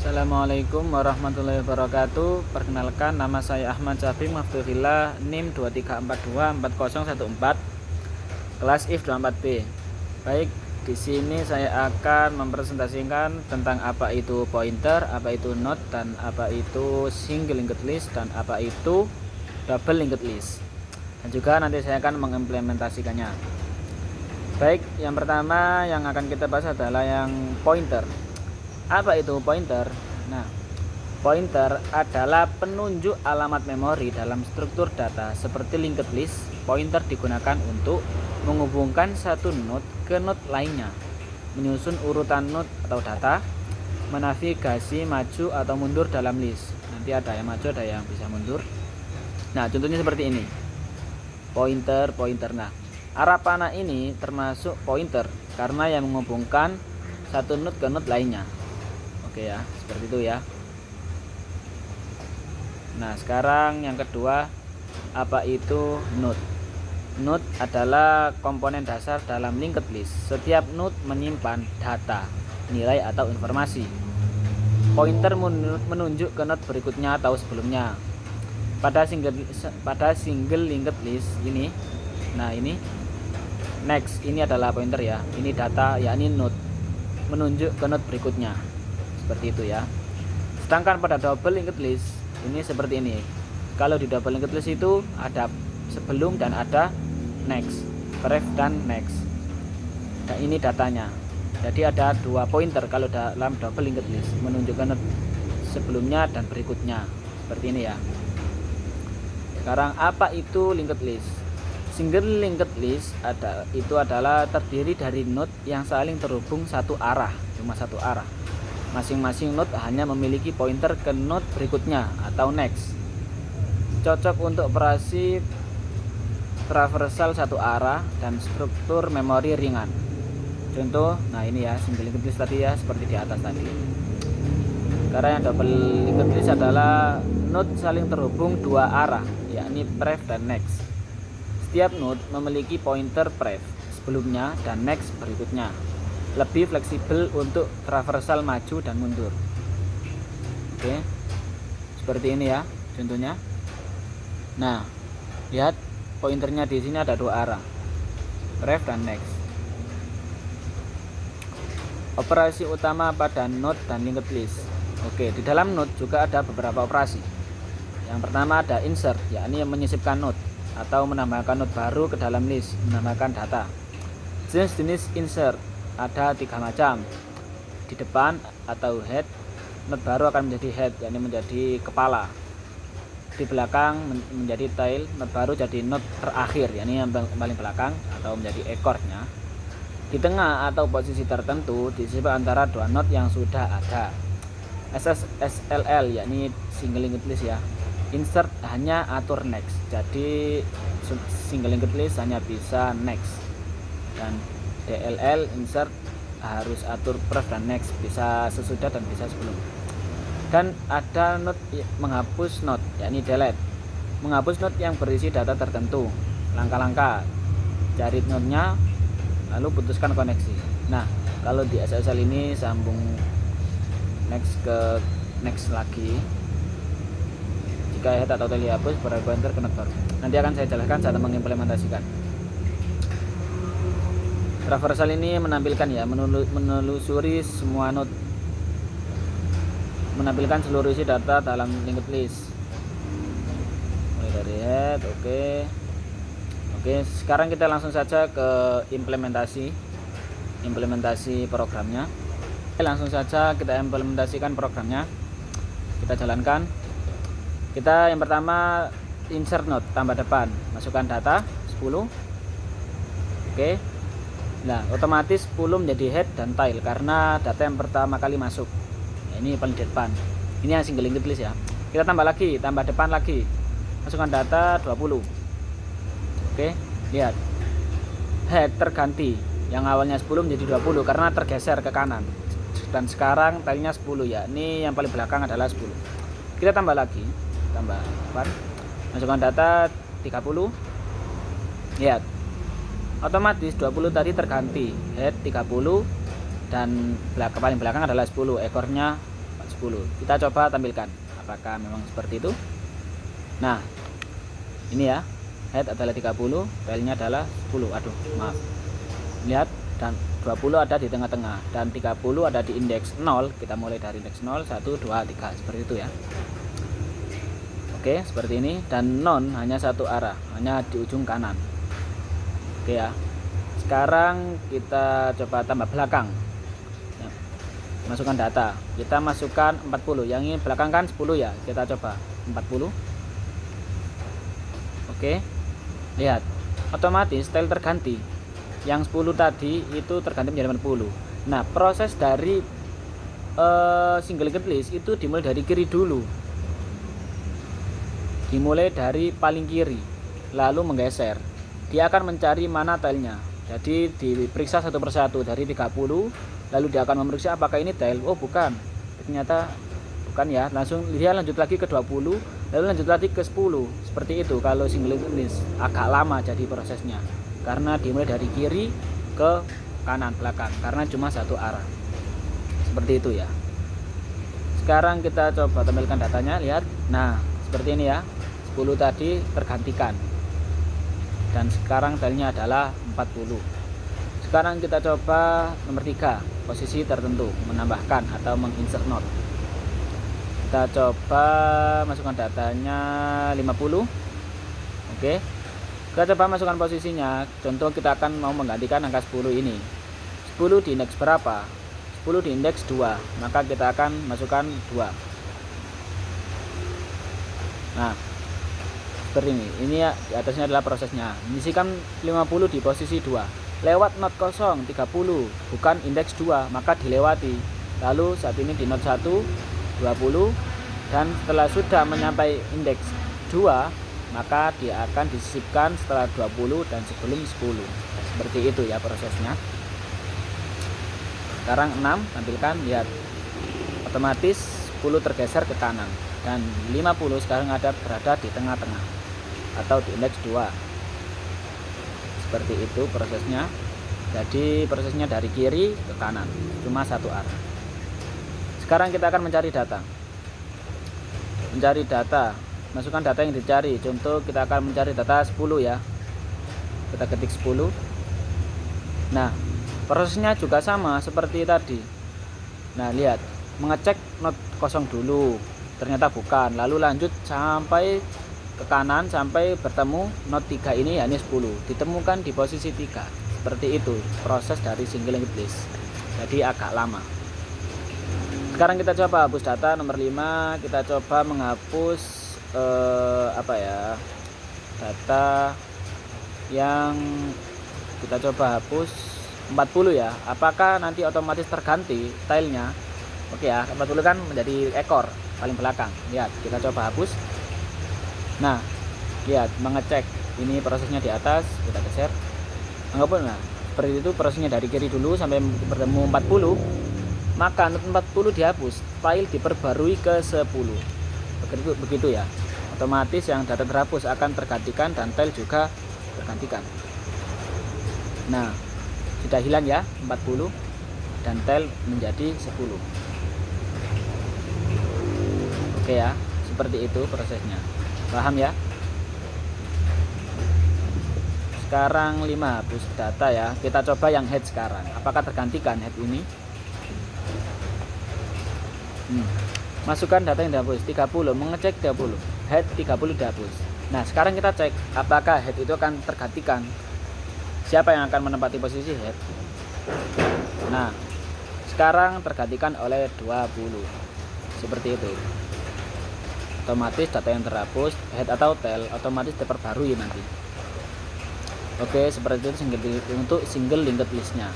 Assalamualaikum warahmatullahi wabarakatuh. Perkenalkan, nama saya Ahmad Syafii Maftuhillah, NIM 23424014, kelas IF 24B. Baik, di sini saya akan mempresentasikan tentang apa itu pointer, apa itu note, dan apa itu single linked list, dan apa itu double linked list. Dan juga nanti saya akan mengimplementasikannya. Baik, yang pertama yang akan kita bahas adalah yang pointer. Apa itu pointer? Nah, pointer adalah penunjuk alamat memori dalam struktur data seperti linked list. Pointer digunakan untuk menghubungkan satu node ke node lainnya, menyusun urutan node atau data, menavigasi maju atau mundur dalam list. Nanti ada yang maju, ada yang bisa mundur. Nah, contohnya seperti ini. Pointer. Nah, arah panah ini termasuk pointer karena yang menghubungkan satu node ke node lainnya. Oke ya, seperti itu ya. Nah, sekarang yang kedua, apa itu node? Node adalah komponen dasar dalam linked list. Setiap node menyimpan data, nilai atau informasi. Pointer menunjuk ke node berikutnya atau sebelumnya. Pada single linked list ini, nah ini next, ini adalah pointer ya. Ini data, yakni node menunjuk ke node berikutnya. Seperti itu ya. Sedangkan pada double linked list ini seperti ini. Kalau di double linked list itu ada sebelum dan ada next, ref dan next. Nah, ini datanya. Jadi ada dua pointer kalau dalam double linked list, menunjukkan sebelumnya dan berikutnya. Seperti ini ya. Sekarang apa itu linked list? Single linked list itu adalah terdiri dari node yang saling terhubung satu arah, cuma satu arah. Masing-masing node hanya memiliki pointer ke node berikutnya atau next. Cocok untuk operasi traversal satu arah dan struktur memori ringan. Contoh, nah ini ya single linked list tadi ya, seperti di atas tadi. Karena yang double linked list adalah node saling terhubung dua arah, yakni pref dan next. Setiap node memiliki pointer pref sebelumnya dan next berikutnya. Lebih fleksibel untuk traversal maju dan mundur. Oke, seperti ini ya contohnya. Nah, lihat pointernya di sini ada dua arah, ref dan next. Operasi utama pada node dan linked list. Oke, di dalam node juga ada beberapa operasi. Yang pertama ada insert, yakni menyisipkan node atau menambahkan node baru ke dalam list, menambahkan data. Jenis-jenis insert ada tiga macam. Di depan atau head, node baru akan menjadi head, yakni menjadi kepala. Di belakang menjadi tail, node baru jadi node terakhir, yakni yang paling belakang atau menjadi ekornya. Di tengah atau posisi tertentu disisip antara dua node yang sudah ada. SSL, yakni single linked list ya. Insert hanya atur next, jadi single linked list hanya bisa next. Dan DLL insert harus atur pref dan next, bisa sesudah dan bisa sebelum. Dan ada node menghapus node, yakni delete. Menghapus node yang berisi data tertentu. Langkah-langkah, cari node-nya lalu putuskan koneksi. Nah, kalau di SSL ini sambung next ke next lagi. Jika head atau tail dihapus, pointer ke node baru. Nanti akan saya jelaskan saat mengimplementasikan. Traversal ini menampilkan ya, menelusuri semua node, menampilkan seluruh isi data dalam linked list. Mulai dari head, oke. Sekarang kita langsung saja ke implementasi programnya. Langsung saja kita implementasikan programnya. Kita jalankan. Kita yang pertama insert node, tambah depan, masukkan data 10. Oke. Nah, otomatis 10 menjadi head dan tail karena data yang pertama kali masuk. Nah, ini paling depan. Ini yang single linked list ya. Kita tambah lagi, tambah depan lagi. Masukkan data 20. Oke, lihat. Head terganti. Yang awalnya 10 menjadi 20 karena tergeser ke kanan. Dan sekarang tailnya 10 ya. Ini yang paling belakang adalah 10. Kita tambah lagi, tambah depan. Masukkan data 30. Lihat. Otomatis 20 tadi terganti, head 30 dan paling belakang adalah 10, ekornya 10. 10. Kita coba tampilkan apakah memang seperti itu. Nah, ini ya, head adalah 30, tailnya adalah 10. Aduh, maaf. Lihat, dan 20 ada di tengah-tengah dan 30 ada di indeks 0. Kita mulai dari indeks 0, 1, 2, 3 seperti itu ya. Oke, seperti ini. Dan non hanya satu arah, hanya di ujung kanan. Oke ya. Sekarang kita coba tambah belakang. Masukkan data, kita masukkan 40, yang ini belakang kan 10 ya, kita coba 40. Oke, lihat, otomatis style terganti. Yang 10 tadi itu terganti menjadi 80. Nah, proses dari single linked list itu dimulai dari kiri dulu, dimulai dari paling kiri, lalu menggeser. Dia akan mencari mana tailnya, jadi diperiksa satu persatu dari 30. Lalu dia akan memeriksa apakah ini tail. Oh bukan, ternyata bukan ya. Langsung dia lanjut lagi ke 20, lalu lanjut lagi ke 10. Seperti itu kalau single linked list. Agak lama jadi prosesnya, karena dimulai dari kiri ke kanan belakang, karena cuma satu arah. Seperti itu ya. Sekarang kita coba tampilkan datanya, lihat. Nah, seperti ini ya. 10 tadi tergantikan. Dan sekarang tailnya adalah 40. Sekarang kita coba nomor 3, posisi tertentu, menambahkan atau menginsert note. Kita coba masukkan datanya 50. Oke, kita coba masukkan posisinya. Contoh kita akan mau menggantikan angka 10 ini. 10 di indeks berapa? 10 di indeks 2, maka kita akan masukkan 2. Nah, seperti ini. Ini ya, di atasnya adalah prosesnya. Mengisikan 50 di posisi 2. Lewat not kosong 30, bukan indeks 2, maka dilewati. Lalu saat ini di not 1, 20, dan setelah sudah menyampai indeks 2, maka dia akan disisipkan setelah 20 dan sebelum 10. Seperti itu ya prosesnya. Sekarang 6, tampilkan, lihat. Otomatis 10 tergeser ke kanan dan 50 sekarang berada di tengah-tengah atau di indeks 2. Seperti itu prosesnya. Jadi prosesnya dari kiri ke kanan, cuma satu arah. Sekarang kita akan mencari data. Mencari data, masukkan data yang dicari. Contoh kita akan mencari data 10 ya. Kita ketik 10. Nah, prosesnya juga sama seperti tadi. Nah, lihat, mengecek not kosong dulu. Ternyata bukan. Lalu lanjut sampai ke kanan sampai bertemu not 3 ini, yakni 10, ditemukan di posisi 3. Seperti itu proses dari single linked list. Jadi agak lama. Sekarang kita coba hapus data nomor 5. Kita coba menghapus data yang kita coba hapus 40 ya. Apakah nanti otomatis terganti tailnya? Oke ya, 40 kan menjadi ekor paling belakang. Lihat, kita coba hapus. Nah, lihat, mengecek ini prosesnya di atas, kita geser. Anggaplah, nah, seperti itu prosesnya dari kiri dulu sampai bertemu 40. Maka not 40 dihapus, file diperbarui ke 10. Begitu ya. Otomatis yang data terhapus akan tergantikan dan tail juga tergantikan. Nah, sudah hilang ya 40 dan tail menjadi 10. Oke ya, seperti itu prosesnya. Paham ya? Sekarang 5, hapus data ya. Kita coba yang head sekarang. Apakah tergantikan head ini? Masukkan data yang dihapus 30, mengecek 30. Head 30 dihapus. Nah, sekarang kita cek apakah head itu akan tergantikan. Siapa yang akan menempati posisi head? Nah, sekarang tergantikan oleh 20. Seperti itu. Otomatis data yang terhapus head atau tail otomatis diperbarui nanti. Oke, seperti itu untuk single linked listnya.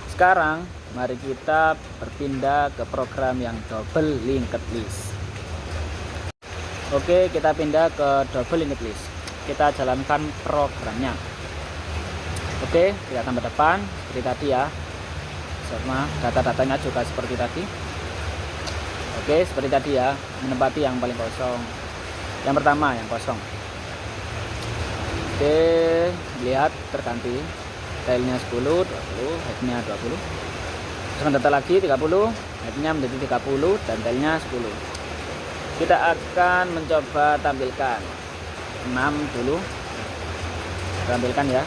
Sekarang mari kita berpindah ke program yang double linked list. Oke, kita pindah ke double linked list. Kita jalankan programnya. Oke, kita tambah depan seperti tadi ya. Sama data-datanya juga seperti tadi. Oke, seperti tadi ya, menempati yang paling kosong. Yang pertama yang kosong. Oke, lihat terganti. Tailnya 10, 20, headnya 20. Masukkan data lagi 30. headnya menjadi 30 dan tailnya 10. Kita akan mencoba tampilkan 6 dulu, tampilkan ya.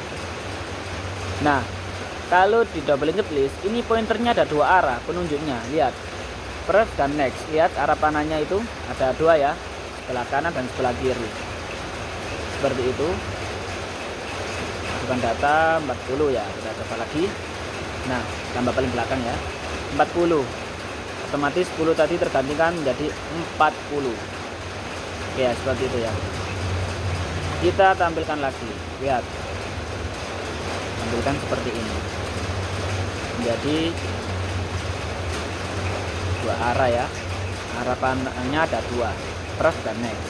Nah, kalau di double linked list ini pointernya ada dua arah penunjuknya, lihat, pref dan next. Lihat arah panahnya itu ada dua ya, sebelah kanan dan sebelah kiri, seperti itu. Masukkan data 40 ya, kita coba lagi. Nah, tambah paling belakang ya, 40, otomatis 10 tadi tergantikan menjadi 40 ya, seperti itu ya. Kita tampilkan lagi, lihat, tampilkan seperti ini, menjadi dua arah ya, arah panahnya ada dua, pref dan next.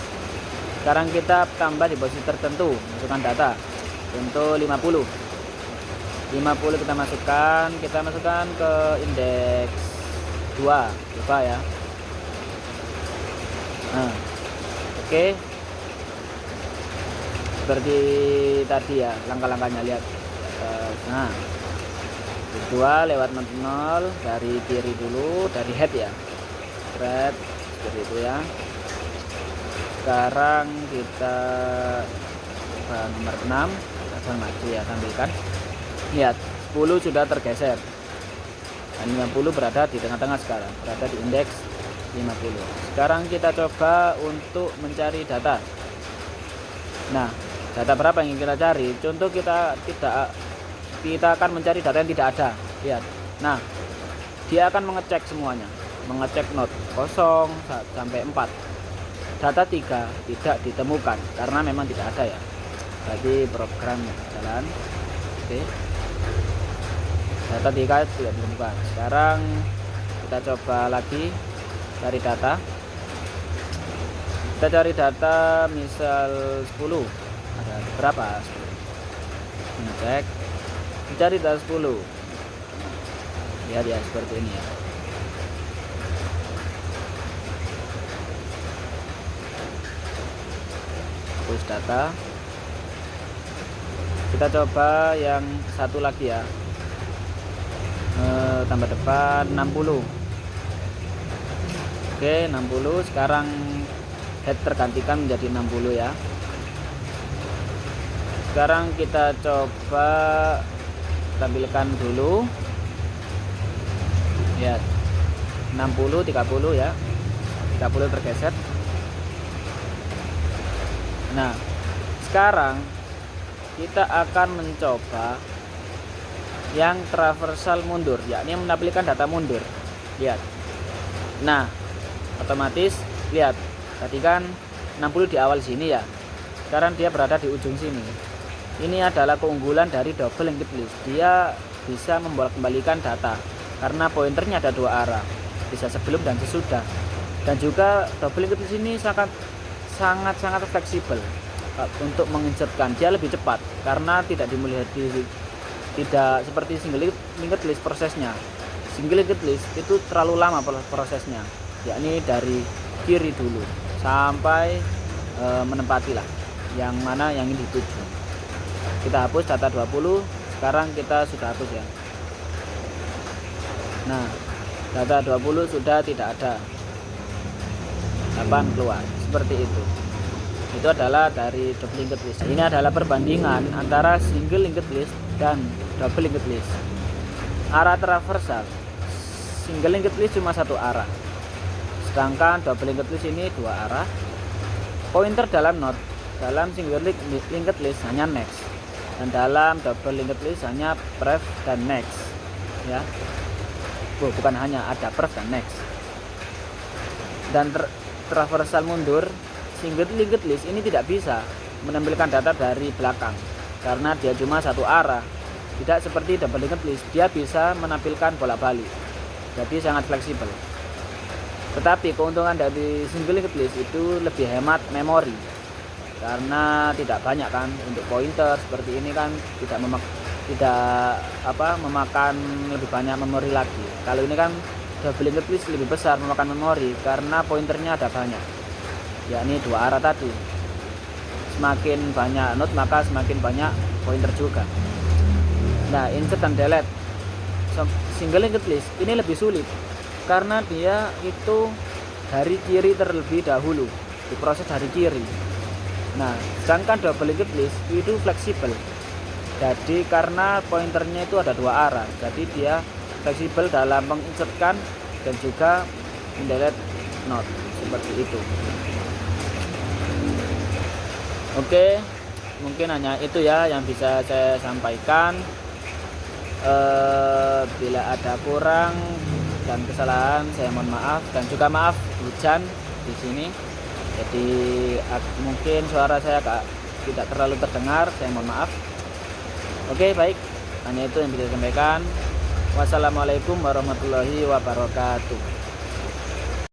Sekarang kita tambah di posisi tertentu, masukkan data untuk 50 kita masukkan ke indeks 2, lupa ya. Nah, oke, seperti tadi ya langkah-langkahnya, lihat. Nah, 2 lewat 0 dari kiri dulu, dari head ya, thread seperti itu ya. Sekarang kita nomor 6, kita maju ya, tampilkan. Lihat, 10 sudah tergeser dan 50 berada di tengah-tengah, sekarang berada di indeks 50. Sekarang kita coba untuk mencari data. Nah, data berapa yang ingin kita cari? Contoh kita akan mencari data yang tidak ada. Lihat. Nah, dia akan mengecek semuanya, mengecek not 0 sampai 4. Data 3 tidak ditemukan karena memang tidak ada ya. Berarti programnya jalan. Oke. Data 3 tidak ditemukan. Sekarang kita coba lagi cari data. Kita cari data misal 10. Ada berapa? Cek. Mencari data 10. Lihat ya, seperti ini ya. Hapus data. Kita coba yang satu lagi ya. Tambah depan 60. Oke, 60. Sekarang head tergantikan menjadi 60 ya. Sekarang kita coba tampilkan dulu. Lihat, 60 30 ya. 30 tergeser. Nah, sekarang kita akan mencoba yang traversal mundur, yakni menampilkan data mundur. Lihat. Nah, otomatis lihat, tadi kan 60 di awal sini ya. Sekarang dia berada di ujung sini. Ini adalah keunggulan dari double linked list. Dia bisa membolak-balikan data karena pointernya ada dua arah, bisa sebelum dan sesudah. Dan juga double linked list ini sangat fleksibel untuk menginsertkan. Dia lebih cepat karena tidak tidak seperti single linked list prosesnya. Single linked list itu terlalu lama prosesnya, yakni dari kiri dulu sampai menempati lah yang mana yang ingin dituju. Kita hapus data 20. Sekarang kita sudah hapus ya. Nah, data 20 sudah tidak ada, 8 keluar, seperti itu. Itu adalah dari double linked list. Ini adalah perbandingan antara single linked list dan double linked list. Arah traversal, single linked list cuma satu arah, sedangkan double linked list ini dua arah. Pointer dalam not, dalam single linked list hanya next, dan dalam double linked list hanya pref dan next ya. Bukan hanya, ada pref dan next. Dan traversal mundur, single linked list ini tidak bisa menampilkan data dari belakang karena dia cuma satu arah. Tidak seperti double linked list, dia bisa menampilkan bolak-balik, jadi sangat fleksibel. Tetapi keuntungan dari single linked list itu lebih hemat memori karena tidak banyak kan untuk pointer. Seperti ini kan tidak memakan lebih banyak memori lagi. Kalau ini kan double linked list lebih besar memakan memori karena pointernya ada banyak, yakni dua arah tadi. Semakin banyak node maka semakin banyak pointer juga. Nah, insert dan delete single linked list ini lebih sulit karena dia itu dari kiri terlebih dahulu, diproses dari kiri. Nah, sedangkan double linked list itu fleksibel. Jadi karena pointernya itu ada dua arah, jadi dia fleksibel dalam menginsertkan dan juga mendelete node seperti itu. Oke, mungkin hanya itu ya yang bisa saya sampaikan. Bila ada kurang dan kesalahan saya mohon maaf, dan juga maaf hujan di sini. Jadi mungkin suara saya tidak terlalu terdengar, saya mohon maaf. Oke, baik, hanya itu yang bisa saya sampaikan. Wassalamualaikum warahmatullahi wabarakatuh.